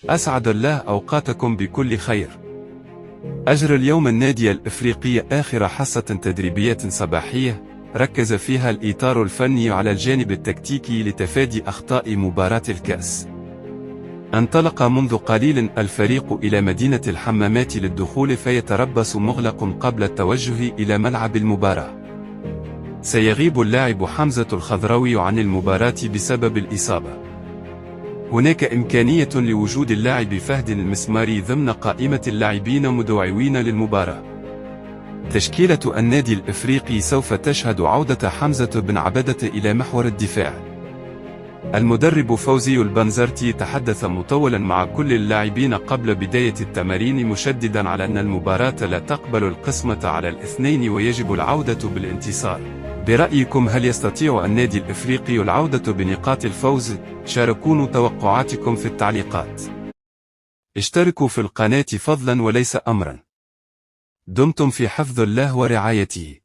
أسعد الله أوقاتكم بكل خير. أجرى اليوم النادي الإفريقي آخر حصة تدريبية صباحية ركز فيها الإطار الفني على الجانب التكتيكي لتفادي أخطاء مباراة الكأس. انطلق منذ قليل الفريق إلى مدينة الحمامات للدخول فيتربص مغلق قبل التوجه إلى ملعب المباراة. سيغيب اللاعب حمزة الخضراوي عن المباراة بسبب الإصابة. هناك إمكانية لوجود اللاعب فهد المسماري ضمن قائمة اللاعبين مدعوين للمباراة. تشكيلة النادي الإفريقي سوف تشهد عودة حمزة بن عبدة إلى محور الدفاع. المدرب فوزي البنزرتي تحدث مطولا مع كل اللاعبين قبل بداية التمارين مشددا على أن المباراة لا تقبل القسمة على الاثنين ويجب العودة بالانتصار. برأيكم هل يستطيع النادي الإفريقي العودة بنقاط الفوز؟ شاركونا توقعاتكم في التعليقات. اشتركوا في القناة فضلا وليس أمرا. دمتم في حفظ الله ورعايته.